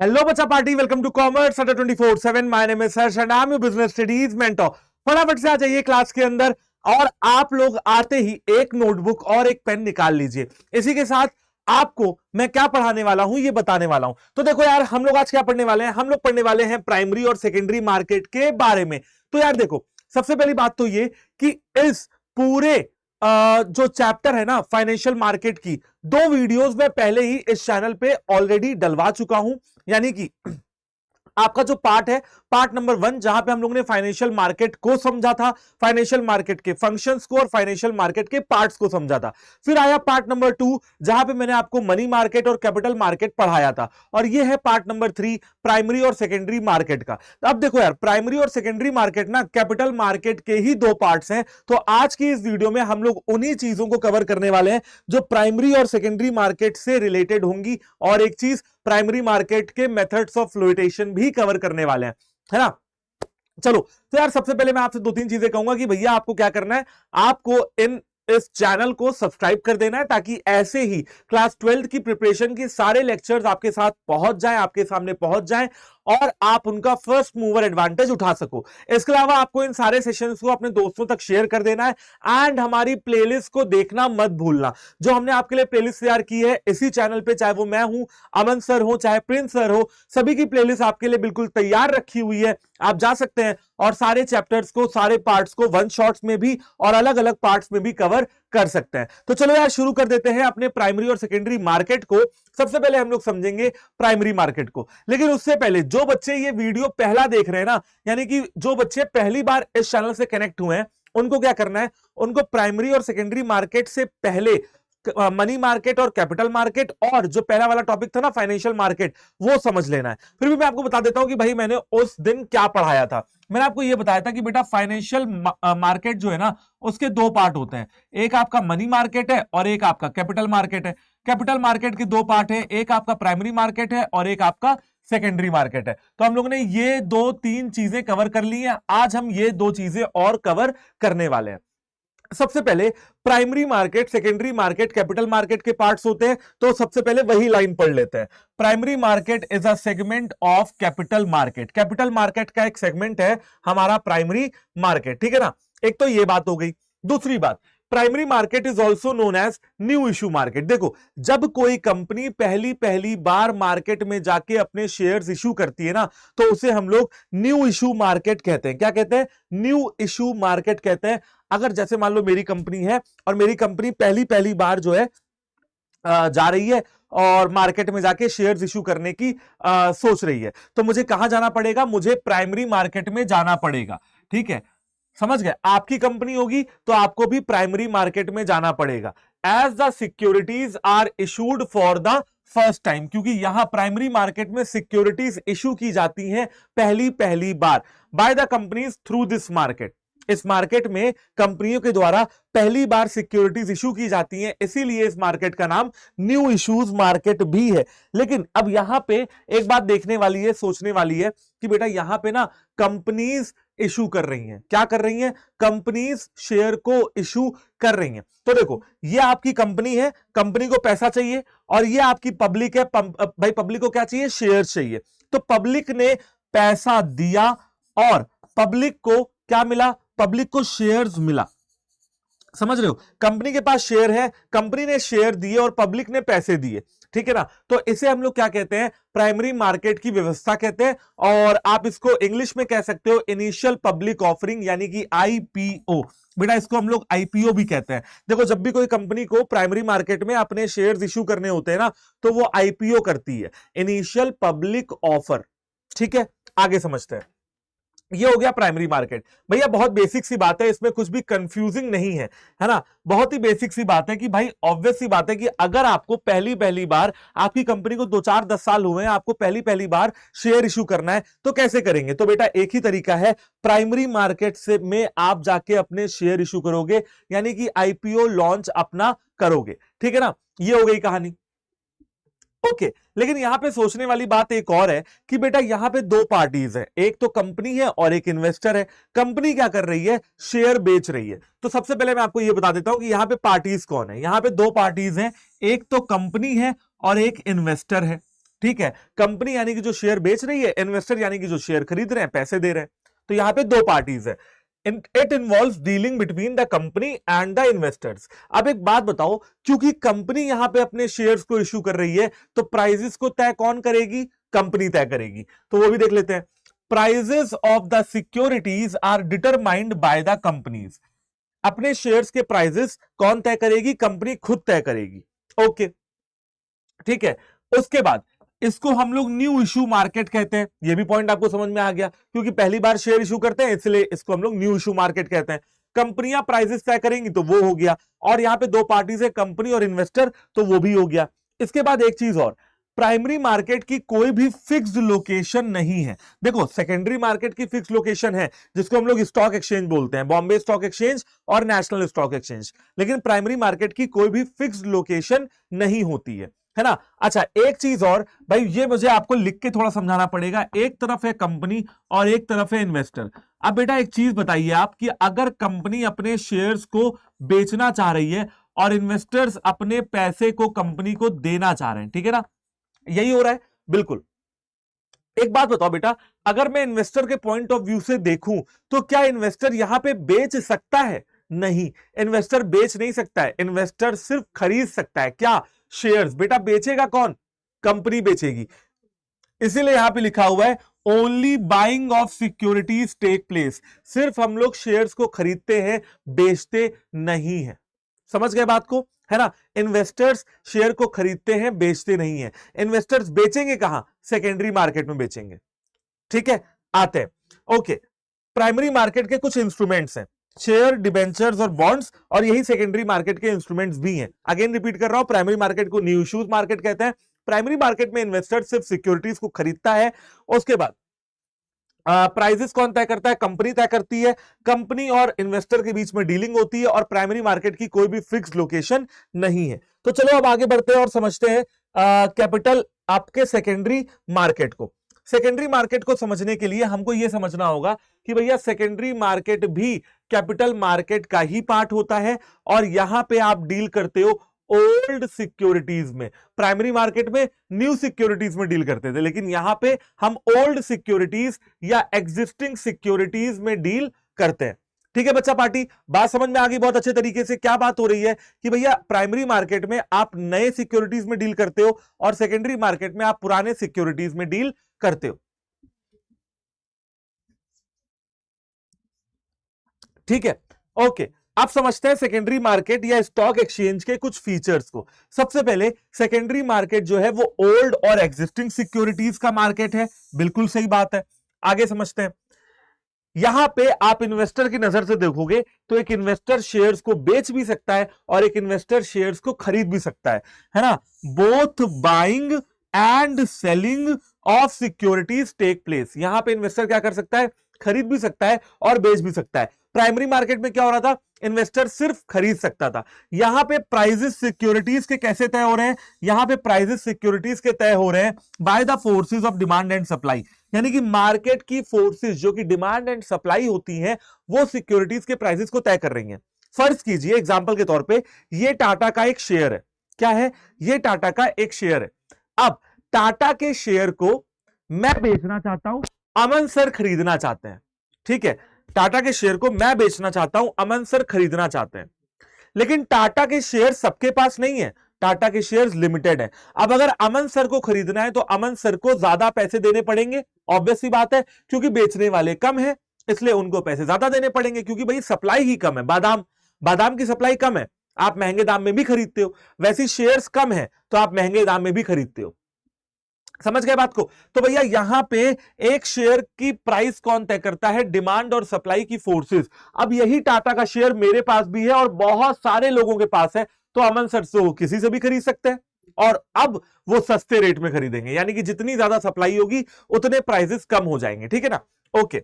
Hello बच्चा party, welcome to commerce अड्डा 24/7। My name is Harsh and I am your business studies mentor. फटाफट से आ जाइए class के अंदर और आप लोग आते ही एक नोटबुक और एक पेन निकाल लीजिए। इसी के साथ आपको मैं क्या पढ़ाने वाला हूं ये बताने वाला हूं। तो देखो यार, हम लोग आज क्या पढ़ने वाले हैं? हम लोग पढ़ने वाले हैं प्राइमरी और सेकेंडरी मार्केट के बारे में। तो यार देखो, सबसे पहली बात तो ये कि इस पूरे जो चैप्टर है ना फाइनेंशियल मार्केट की, 2 वीडियोस मैं पहले ही इस चैनल पे ऑलरेडी डलवा चुका हूं। यानी कि आपका जो पार्ट है, पार्ट नंबर 1, जहां पे हम लोगों ने फाइनेंशियल मार्केट को समझा था, फाइनेंशियल मार्केट के फंक्शंस को और फाइनेंशियल मार्केट के पार्ट्स को समझा था। फिर आया पार्ट नंबर 2, जहां पे मैंने आपको मनी मार्केट और कैपिटल मार्केट पढ़ाया था। और ये है पार्ट नंबर 3, प्राइमरी और सेकेंडरी मार्केट का। तो अब देखो यार, प्राइमरी और सेकेंडरी मार्केट ना कैपिटल मार्केट के ही 2 पार्ट्स हैं। तो आज की इस वीडियो में हम लोग उन्हीं चीजों को कवर करने वाले हैं जो प्राइमरी और सेकेंडरी मार्केट से रिलेटेड होंगी, और एक चीज प्राइमरी मार्केट के मेथड्स ऑफ फ्लोटेशन भी कवर करने वाले हैं, है ना। चलो, तो यार सबसे पहले मैं आपसे 2-3 चीजें कहूंगा कि भैया आपको क्या करना है। आपको इस चैनल को सब्सक्राइब कर देना है, ताकि ऐसे ही क्लास 12th की प्रिपरेशन के सारे लेक्चर्स आपके साथ पहुंच जाएं, आपके सामने पहुंच जाएं, और आप उनका फर्स्ट मूवर एडवांटेज उठा सको। इसके अलावा आपको इन सारे सेशंस को अपने दोस्तों तक शेयर कर देना है, एंड हमारी प्लेलिस्ट को देखना मत भूलना। जो हमने आपके लिए प्लेलिस्ट तैयार की है इसी चैनल पे, चाहे वो मैं हूं, अमन सर हो, चाहे प्रिंस सर हो, सभी की प्लेलिस्ट आपके लिए बिल्कुल तैयार रखी हुई है। आप जा सकते हैं और सारे चैप्टर्स को, सारे पार्ट्स को वन शॉट्स में भी और अलग अलग पार्ट्स में भी कवर कर सकते हैं। तो चलो यार शुरू कर देते हैं अपने प्राइमरी और सेकेंडरी मार्केट को। सबसे पहले हम लोग समझेंगे प्राइमरी मार्केट को, लेकिन उससे पहले जो बच्चे ये वीडियो पहला देख रहे हैं ना, यानी कि जो बच्चे पहली बार इस चैनल से कनेक्ट हुए हैं, उनको क्या करना है, उनको प्राइमरी और सेकेंडरी मार्केट से पहले मनी मार्केट और कैपिटल मार्केट, और जो पहला वाला टॉपिक था ना फाइनेंशियल मार्केट, वो समझ लेना है। फिर भी मैं आपको बता देता हूं कि भाई मैंने उस दिन क्या पढ़ाया था। मैंने आपको यह बताया था कि बेटा फाइनेंशियल मार्केट जो है ना, उसके 2 पार्ट होते हैं। एक आपका मनी मार्केट है और एक आपका कैपिटल मार्केट है। कैपिटल मार्केट के 2 पार्ट है, एक आपका प्राइमरी मार्केट है और एक आपका सेकेंडरी मार्केट है। तो हम लोगों ने ये 2-3 चीजें कवर कर ली हैं। आज हम ये 2 चीजें और कवर करने वाले हैं। सबसे पहले primary market, secondary market, capital market के पार्ट्स होते हैं, तो सबसे पहले वही लाइन पढ़ लेते हैं। Primary market is a segment of capital market. Capital market का एक सेगमेंट है हमारा प्राइमरी मार्केट, ठीक है ना। एक तो ये बात हो गई। दूसरी बात, primary market is also known as new issue market. देखो, जब कोई कंपनी पहली पहली बार मार्केट में जाके अपने शेयर्स इशू करती है ना, तो उसे हम लोग न्यू इशू मार्केट कहते हैं। क्या कहते हैं? न्यू इशू मार्केट कहते हैं। अगर जैसे मान लो मेरी कंपनी है और मेरी कंपनी पहली पहली बार जो है जा रही है और मार्केट में जाके शेयर्स इशू करने की सोच रही है, तो मुझे कहां जाना पड़ेगा? मुझे प्राइमरी मार्केट में जाना पड़ेगा, ठीक है। समझ गए? आपकी कंपनी होगी तो आपको भी प्राइमरी मार्केट में जाना पड़ेगा। As the securities are issued for the first time, क्योंकि यहां प्राइमरी मार्केट में सिक्योरिटीज इशू की जाती हैं पहली पहली बार by the companies through this market. इस मार्केट में कंपनियों के द्वारा पहली बार सिक्योरिटीज इशू की जाती हैं, इसीलिए इस मार्केट का नाम न्यू इश्यूज मार्केट भी है। लेकिन अब यहां पे एक बात देखने वाली है, सोचने वाली है कि बेटा यहां पे ना कंपनीज इशू कर रही हैं। क्या कर रही हैं? कंपनीज शेयर को इशू कर रही हैं। तो देखो, ये आपकी कंपनी है, कंपनी को पैसा चाहिए, और ये आपकी पब्लिक है। भाई पब्लिक को क्या चाहिए? शेयर चाहिए। तो पब्लिक ने पैसा दिया और पब्लिक को क्या मिला? पब्लिक को शेयर्स मिला। समझ रहे हो? कंपनी के पास शेयर है, कंपनी ने शेयर दिए और पब्लिक ने पैसे दिए, ठीक है ना। तो इसे हम लोग क्या कहते हैं? प्राइमरी मार्केट की व्यवस्था कहते हैं। और आप इसको इंग्लिश में कह सकते हो इनिशियल पब्लिक ऑफरिंग, यानी कि आईपीओ। बेटा इसको हम लोग आईपीओ भी कहते हैं। देखो, जब भी कोई कंपनी को प्राइमरी मार्केट में अपने शेयर्स इशू करने होते हैं ना, तो वो आईपीओ करती है, इनिशियल पब्लिक ऑफर, ठीक है। आगे समझते हैं। ये हो गया प्राइमरी मार्केट। भैया बहुत बेसिक सी बात है, इसमें कुछ भी कंफ्यूजिंग नहीं है, है ना। बहुत ही बेसिक सी बात है कि भाई ऑब्वियस सी बात है कि अगर आपको पहली पहली बार, आपकी कंपनी को 2-4-10 साल हुए हैं, आपको पहली पहली बार शेयर इशू करना है, तो कैसे करेंगे? तो बेटा एक ही तरीका है, प्राइमरी मार्केट से में आप जाके अपने शेयर इशू करोगे, यानी कि आईपीओ लॉन्च अपना करोगे, ठीक है ना। ये हो गई कहानी। ओके, लेकिन यहां पे सोचने वाली बात एक और है कि बेटा यहां पे 2 पार्टीज है, एक तो कंपनी है और एक इन्वेस्टर है। कंपनी क्या कर रही है? शेयर बेच रही है। तो सबसे पहले मैं आपको यह बता देता हूं कि यहां पे पार्टीज कौन है। यहां पे 2 पार्टीज हैं, एक तो कंपनी है और एक इन्वेस्टर है। ठीक है, कंपनी यानी कि जो शेयर बेच रही है, इन्वेस्टर यानी कि जो शेयर खरीद रहे हैं, पैसे दे रहे हैं। तो यहां पे दो पार्टीज है। It involves dealing between the company and the investors. अब एक बात बताओ, क्योंकि कंपनी यहां पे अपने शेयर्स को इश्यू कर रही है, तो प्राइजेस को तय कौन करेगी? कंपनी तय करेगी। तो वो भी देख लेते हैं। Prices of the securities are determined by the companies. अपने शेयर्स के प्राइजेस कौन तय करेगी? कंपनी खुद तय करेगी। ओके, ठीक है। उसके बाद इसको हम लोग न्यू इशू मार्केट कहते हैं। ये भी पॉइंट आपको समझ में आ गया, क्योंकि पहली बार शेयर इशू करते हैं, इसलिए इसको हम लोग न्यू इशू मार्केट कहते हैं। कंपनियां प्राइसेस तय करेंगी, तो वो हो गया। और यहां पे दो पार्टीज है, कंपनी और इन्वेस्टर, तो वो भी हो गया। इसके बाद एक चीज और, प्राइमरी मार्केट की कोई भी फिक्स्ड लोकेशन नहीं है। देखो, सेकेंडरी मार्केट की फिक्स लोकेशन है, जिसको हम लोग स्टॉक एक्सचेंज बोलते हैं, बॉम्बे स्टॉक एक्सचेंज और नेशनल स्टॉक एक्सचेंज। लेकिन प्राइमरी मार्केट की कोई भी फिक्स्ड लोकेशन नहीं होती है ना। अच्छा, एक चीज और भाई, ये मुझे आपको लिख के थोड़ा समझाना पड़ेगा। एक तरफ है कंपनी और एक तरफ है इन्वेस्टर। अब बेटा एक चीज बताइए आप, कि अगर कंपनी अपने शेयर्स को बेचना चाह रही है और इन्वेस्टर्स अपने पैसे को कंपनी को देना चाह रहे हैं, ठीक है ना, यही हो रहा है। बिल्कुल। एक बात बताओ बेटा, अगर मैं इन्वेस्टर के पॉइंट ऑफ व्यू से देखूं, तो क्या इन्वेस्टर यहां पे बेच सकता है? नहीं, इन्वेस्टर बेच नहीं सकता है। इन्वेस्टर सिर्फ खरीद सकता है। क्या? शेयर्स। बेटा बेचेगा कौन? कंपनी बेचेगी। इसीलिए यहां पे लिखा हुआ है only buying of securities take place. सिर्फ हम लोग शेयर्स को खरीदते हैं, बेचते नहीं है। समझ गए बात को, है ना। इन्वेस्टर्स शेयर को खरीदते हैं, बेचते नहीं है। इन्वेस्टर्स बेचेंगे कहां? सेकेंडरी मार्केट में बेचेंगे। ठीक है, आते हैं। ओके, प्राइमरी मार्केट के कुछ इंस्ट्रूमेंट्स हैं, शेयर, डिबेंचर्स और बॉन्ड्स, और यही सेकेंडरी मार्केट के इंस्ट्रूमेंट्स भी हैं। अगेन रिपीट कर रहा हूं, प्राइमरी मार्केट को न्यू इश्यूज मार्केट कहते हैं। प्राइमरी मार्केट में इन्वेस्टर सिर्फ सिक्योरिटीज को खरीदता है। उसके बाद प्राइजेस कौन तय करता है? कंपनी तय करती है। कंपनी और इन्वेस्टर के बीच में डीलिंग होती है, और प्राइमरी मार्केट की कोई भी फिक्स लोकेशन नहीं है। तो चलो अब आगे बढ़ते हैं और समझते हैं कैपिटल आपके सेकेंडरी मार्केट को। सेकेंडरी मार्केट को समझने के लिए हमको यह समझना होगा कि भैया सेकेंडरी मार्केट भी कैपिटल मार्केट का ही पार्ट होता है, और यहां पे आप डील करते हो ओल्ड सिक्योरिटीज में। प्राइमरी मार्केट में न्यू सिक्योरिटीज में डील करते थे, लेकिन यहां पे हम ओल्ड सिक्योरिटीज या एग्जिस्टिंग सिक्योरिटीज में डील करते हैं। ठीक है बच्चा पार्टी, बात समझ में आ गई बहुत अच्छे तरीके से। क्या बात हो रही है कि भैया प्राइमरी मार्केट में आप नए सिक्योरिटीज में डील करते हो, और सेकेंडरी मार्केट में आप पुराने सिक्योरिटीज में डील करते हो। ठीक है, ओके। आप समझते हैं सेकेंडरी मार्केट या स्टॉक एक्सचेंज के कुछ फीचर्स को। सबसे पहले, सेकेंडरी मार्केट जो है वो ओल्ड और एग्जिस्टिंग सिक्योरिटीज का मार्केट है। बिल्कुल सही बात है। आगे समझते हैं। यहां पे आप इन्वेस्टर की नजर से देखोगे तो एक इन्वेस्टर शेयर्स को बेच भी सकता है और एक इन्वेस्टर शेयर्स को खरीद भी सकता है ना। Both buying and selling of securities take place. यहां पे इन्वेस्टर क्या कर सकता है? खरीद भी सकता है और बेच भी सकता है। प्राइमरी मार्केट में क्या हो रहा था? इन्वेस्टर सिर्फ खरीद सकता था। यहां पे प्राइजेस सिक्योरिटीज के कैसे तय हो रहे हैं? यहां पे प्राइजेस सिक्योरिटीज के तय हो रहे हैं by the forces of demand and supply. यानी कि मार्केट की फोर्सेस जो कि डिमांड एंड सप्लाई होती हैं, वो सिक्योरिटीज के प्राइसेस को तय कर रही हैं। फर्ज कीजिए एग्जांपल के तौर पे, ये टाटा का एक शेयर है। क्या है? ये टाटा का एक शेयर है। अब टाटा के शेयर को मैं बेचना चाहता हूं, अमन सर खरीदना चाहते हैं। ठीक है, टाटा के शेयर को मैं बेचना चाहता हूं, अमन सर खरीदना चाहते हैं। लेकिन टाटा के शेयर सबके पास नहीं है, टाटा के शेयर्स लिमिटेड है। अब अगर अमन सर को खरीदना है तो अमन सर को ज्यादा पैसे देने पड़ेंगे। ऑब्वियस सी बात है, क्योंकि बेचने वाले कम है, इसलिए उनको पैसे ज्यादा देने पड़ेंगे, क्योंकि भाई सप्लाई ही कम है। बादाम की सप्लाई कम है, आप महंगे दाम में भी खरीदते हो। वैसे शेयर्स कम है तो आप महंगे दाम में भी खरीदते हो। समझ गए बात को? तो भैया यहां पे एक शेयर की प्राइस कौन तय करता है? डिमांड और सप्लाई की फोर्सेस। अब यही टाटा का शेयर मेरे पास भी है और बहुत सारे लोगों के पास है, तो अमन सर से वो किसी से भी खरीद सकते हैं, और अब वो सस्ते रेट में खरीदेंगे। यानी कि जितनी ज्यादा सप्लाई होगी उतने प्राइसेस कम हो जाएंगे। ठीक है ना। ओके,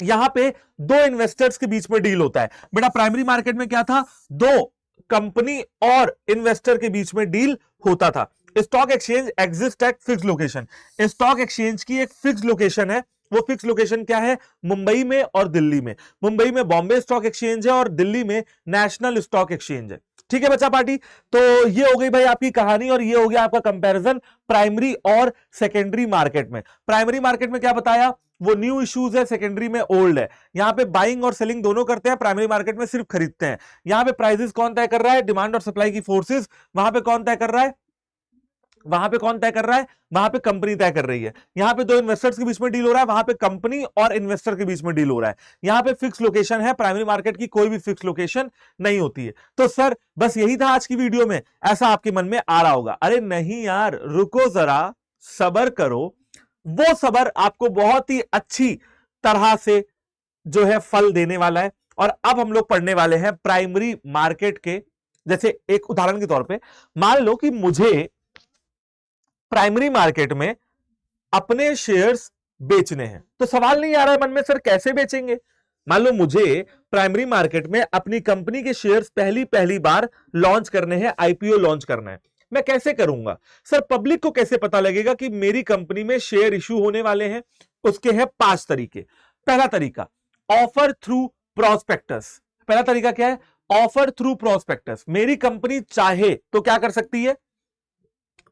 यहां पे दो इन्वेस्टर्स के बीच में डील होता है। बेटा प्राइमरी मार्केट में क्या था? दो कंपनी और इन्वेस्टर के बीच में डील होता था। Stock exchange exist at fix location. Stock exchange की एक फिक्स लोकेशन है, वो फिक्स लोकेशन क्या है? मुंबई में और दिल्ली में। मुंबई में बॉम्बे स्टॉक एक्सचेंज है और दिल्ली में नेशनल स्टॉक एक्सचेंज है। ठीक है बच्चा पार्टी, तो ये हो गई भाई आपकी कहानी और ये हो गया आपका कंपैरिजन प्राइमरी और सेकेंडरी मार्केट में। प्राइमरी मार्केट में क्या बताया? वो न्यू इश्यूज है, सेकेंडरी में ओल्ड है। यहां पे बाइंग और सेलिंग दोनों करते हैं, प्राइमरी मार्केट में सिर्फ खरीदते हैं। यहां पे प्राइसेस कौन तय कर रहा है? डिमांड और सप्लाई की फोर्सेस। वहां पे कौन तय कर रहा है? वहां पे कौन तय कर रहा है? वहां पे कंपनी तय कर रही है। यहां पे दो इन्वेस्टर्स के बीच में डील हो रहा है, वहां पे कंपनी और इन्वेस्टर के बीच में डील हो रहा है। यहां पे फिक्स लोकेशन है, प्राइमरी मार्केट की कोई भी फिक्स लोकेशन नहीं होती है। तो सर बस यही था आज की वीडियो में, ऐसा आपके मन में आ रहा होगा। अरे नहीं यार, रुको जरा, सबर करो। वो सबर आपको बहुत ही अच्छी तरह से जो है फल देने वाला है। और अब हम लोग पढ़ने वाले हैं प्राइमरी मार्केट के। जैसे एक उदाहरण के तौर पे मान लो कि मुझे प्राइमरी मार्केट में अपने शेयर्स बेचने हैं, तो सवाल नहीं आ रहा है मन में सर कैसे बेचेंगे। मान लो मुझे प्राइमरी मार्केट में अपनी कंपनी के शेयर्स पहली बार लॉन्च करने हैं, आईपीओ लॉन्च करना है, मैं कैसे करूंगा? सर पब्लिक को कैसे पता लगेगा कि मेरी कंपनी में शेयर इश्यू होने वाले हैं? उसके हैं 5 तरीके। पहला तरीका, ऑफर थ्रू प्रोस्पेक्टस। पहला तरीका क्या है? Offer through prospectus. मेरी कंपनी चाहे तो क्या कर सकती है?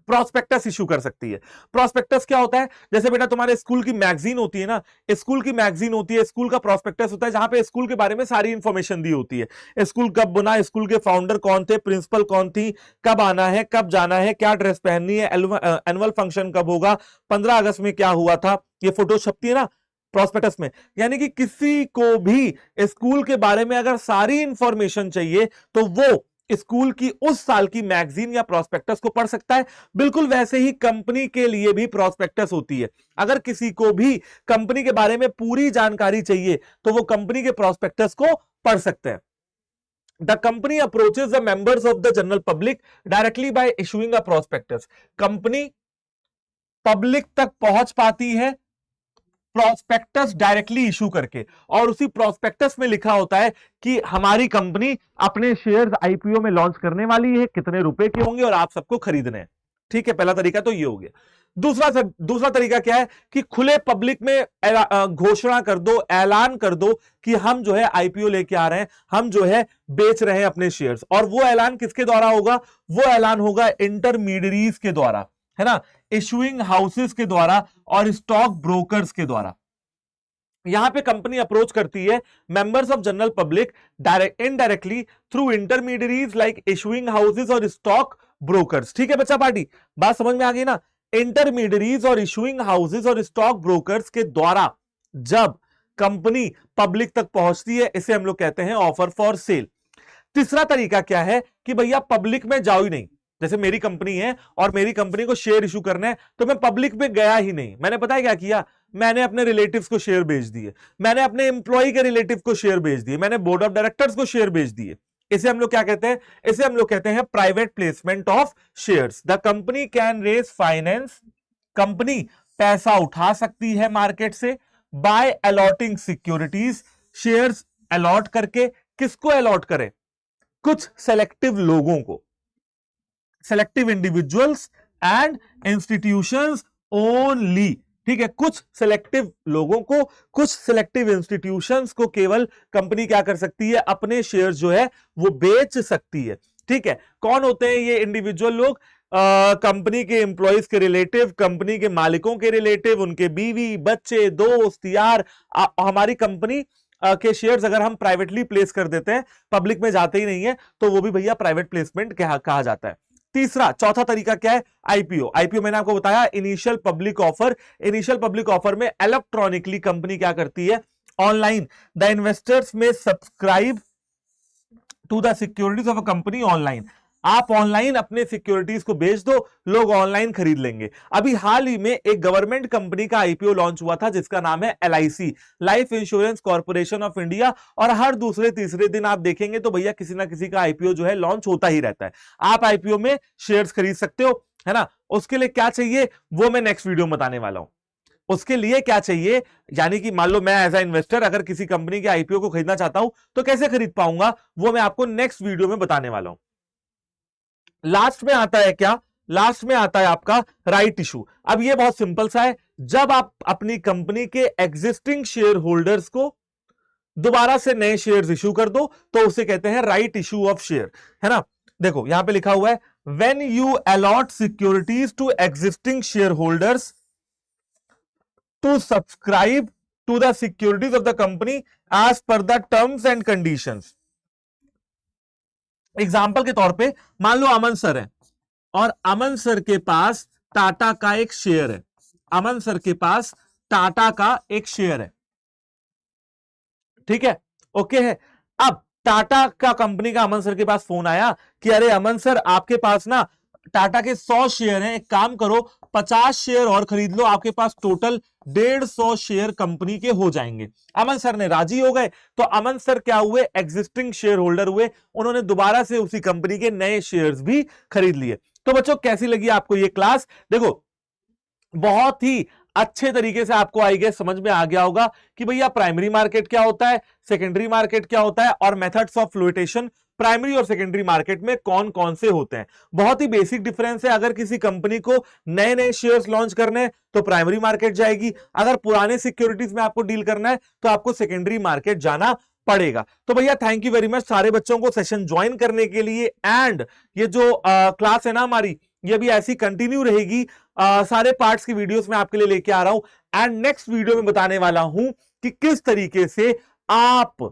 प्रोस्पेक्टस इशू कर सकती है। प्रोस्पेक्टस क्या होता है? जैसे बेटा तुम्हारे स्कूल की मैगजीन होती है ना, स्कूल की मैगजीन होती है, स्कूल का प्रोस्पेक्टस होता है जहां पे स्कूल के बारे में सारी इंफॉर्मेशन दी होती है। स्कूल कब बना, स्कूल के फाउंडर कौन थे, प्रिंसिपल कौन थी, कब आना है, कब जाना है, क्या ड्रेस पहननी है, एनुअल फंक्शन कब होगा, 15 अगस्त में क्या हुआ था, ये फोटो छपती है ना प्रोस्पेक्टस में। यानी कि किसी को भी स्कूल के बारे में अगर सारी इंफॉर्मेशन चाहिए तो वो स्कूल की उस साल की मैगजीन या प्रोस्पेक्टस को पढ़ सकता है। बिल्कुल वैसे ही कंपनी के लिए भी प्रोस्पेक्टस होती है। अगर किसी को भी कंपनी के बारे में पूरी जानकारी चाहिए तो वो कंपनी के प्रोस्पेक्टस को पढ़ सकते हैं। The company approaches the members of the general public directly by issuing a prospectus. Company public तक पहुंच पाती है प्रोस्पेक्टस डायरेक्टली इशू करके, और उसी प्रोस्पेक्टस में लिखा होता है कि हमारी कंपनी अपने शेयर्स आईपीओ में लॉन्च करने वाली है, कितने रुपए के होंगे और आप सबको खरीदने हैं। ठीक है, पहला तरीका तो ये हो गया। दूसरा तरीका क्या है कि खुले पब्लिक में घोषणा कर दो, ऐलान कर दो कि हम जो है आईपीओ लेके आ रहे हैं, हम जो है बेच रहे हैं अपने शेयर्स। और वो ऐलान किसके द्वारा होगा? वो ऐलान होगा इंटरमीडियरीज के द्वारा, है ना, इशुइंग हाउसेस के द्वारा और स्टॉक ब्रोकर्स के द्वारा। यहां पे कंपनी अप्रोच करती है members of general public direct indirectly through intermediaries like issuing houses और स्टॉक ब्रोकर्स। ठीक है बच्चा पार्टी, बात समझ में आ गई ना? इंटरमीडियरीज और इशुइंग हाउसेस और स्टॉक ब्रोकर्स के द्वारा जब कंपनी पब्लिक तक पहुंचती है, इसे हम लोग कहते हैं ऑफर फॉर सेल। तीसरा तरीका क्या है कि भैया पब्लिक में जाओ ही नहीं। जैसे मेरी कंपनी है और मेरी कंपनी को शेयर इशू करना है, तो मैं पब्लिक में गया ही नहीं। मैंने पता है क्या किया? मैंने अपने रिलेटिव्स को शेयर बेच दिए, मैंने अपने एम्प्लॉय के रिलेटिव को शेयर बेच दिए, मैंने बोर्ड ऑफ डायरेक्टर्स को शेयर बेच दिए। इसे हम लोग क्या कहते हैं? इसे हम लोग कहते हैं private placement of shares. The company can raise finance. Company पैसा उठा सकती है मार्केट से by allotting securities, shares allot करके। किसको अलॉट करे? कुछ सेलेक्टिव लोगों को, selective individuals and institutions only. ठीक है, कुछ सेलेक्टिव लोगों को, कुछ सेलेक्टिव इंस्टीट्यूशंस को केवल कंपनी क्या कर सकती है? अपने शेयर जो है वो बेच सकती है। ठीक है, कौन होते हैं ये इंडिविजुअल लोग? कंपनी के एम्प्लॉइज के रिलेटिव, कंपनी के मालिकों के रिलेटिव, उनके बीवी बच्चे दोस्त यार। हमारी कंपनी के शेयर्स अगर हम प्राइवेटली प्लेस कर देते हैं, पब्लिक में जाते ही नहीं है, तो वो भी भैया प्राइवेट प्लेसमेंट कहा जाता है। चौथा तरीका क्या है? आईपीओ। आईपीओ मैंने आपको बताया initial public offer. Initial public offer में इलेक्ट्रॉनिकली कंपनी क्या करती है? Online the investors may subscribe to the securities of a company online. आप ऑनलाइन अपने सिक्योरिटीज को बेच दो, लोग ऑनलाइन खरीद लेंगे। अभी हाल ही में एक गवर्नमेंट कंपनी का आईपीओ लॉन्च हुआ था जिसका नाम है LIC, life insurance corporation of India. और हर दूसरे तीसरे दिन आप देखेंगे तो भैया किसी ना किसी का आईपीओ जो है लॉन्च होता ही रहता है। आप आईपीओ में शेयर्स खरीद सकते हो, है ना। उसके लिए क्या चाहिए वो मैं नेक्स्ट वीडियो में बताने वाला हूं। उसके लिए क्या चाहिए, यानी कि मान लो मैं एज ए इन्वेस्टर अगर किसी कंपनी के आईपीओ को खरीदना चाहता हूं तो कैसे खरीद पाऊंगा, वो मैं आपको नेक्स्ट वीडियो में बताने वाला हूं। लास्ट में आता है क्या? लास्ट में आता है आपका राइट इशू। अब ये बहुत सिंपल सा है जब आप अपनी कंपनी के एग्जिस्टिंग शेयर होल्डर्स को दोबारा से नए शेयर्स इश्यू कर दो तो उसे कहते हैं राइट इश्यू ऑफ शेयर, है ना। देखो यहां पे लिखा हुआ है when you allot securities to existing shareholders to subscribe to the securities of the company as per the terms and conditions. Example के तौर पे मान लो अमन सर है और अमन सर के पास टाटा का एक शेयर है, अमन सर के पास टाटा का एक शेयर है, ठीक है, ओके है। अब टाटा का कंपनी का अमन सर के पास फोन आया कि अरे अमन सर आपके पास ना टाटा के 100 शेयर हैं, एक काम करो 50 शेयर और खरीद लो, आपके पास टोटल 150 शेयर कंपनी के हो जाएंगे। अमन सर ने राजी हो गए तो अमन सर क्या हुए, एग्जिस्टिंग शेयर होल्डर हुए, उन्होंने दोबारा से उसी कंपनी के नए शेयर्स भी खरीद लिए। तो बच्चों कैसी लगी आपको ये क्लास? देखो बहुत ही अच्छे तरीके से आपको आई गेस समझ में आ गया होगा कि भैया प्राइमरी मार्केट क्या होता है, सेकेंडरी मार्केट क्या होता है और मेथड्स ऑफ फ्लोटेशन प्राइमरी और सेकेंडरी मार्केट में कौन कौन से होते हैं। बहुत ही बेसिक डिफरेंस है, अगर किसी कंपनी को नए नए शेयर्स लॉन्च करने हैं तो प्राइमरी मार्केट जाएगी, अगर पुराने सिक्योरिटीज में आपको डील करना है तो आपको सेकेंडरी मार्केट जाना पड़ेगा। तो भैया थैंक यू वेरी मच सारे बच्चों को सेशन ज्वाइन करने के लिए। एंड ये जो क्लास है ना हमारी, ये भी ऐसी कंटिन्यू रहेगी, सारे पार्ट्स की वीडियोस में आपके लिए लेके आ रहा हूं। एंड नेक्स्ट वीडियो में बताने वाला हूं कि किस तरीके से आप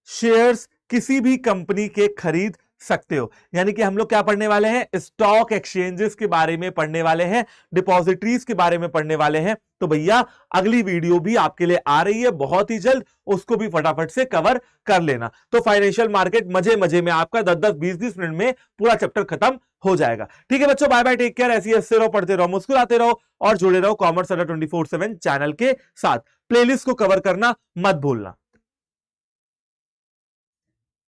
शेयर्स किसी भी कंपनी के खरीद सकते हो। यानी कि हम लोग क्या पढ़ने वाले हैं, स्टॉक एक्सचेंजेस के बारे में पढ़ने वाले हैं, डिपॉजिटरीज के बारे में पढ़ने वाले हैं। तो भैया अगली वीडियो भी आपके लिए आ रही है बहुत ही जल्द, उसको भी फटाफट से कवर कर लेना। तो फाइनेंशियल मार्केट मजे मजे में आपका 10-10 20-20 मिनट में पूरा चैप्टर खत्म हो जाएगा। ठीक है बच्चों, बाय बाय, टेक केयर, ऐसे हंसते रहो, पढ़ते रहो, मुस्कुराते रहो और जुड़े रहो कॉमर्स अड्डा 24/7 चैनल के साथ। प्लेलिस्ट को कवर करना मत भूलना।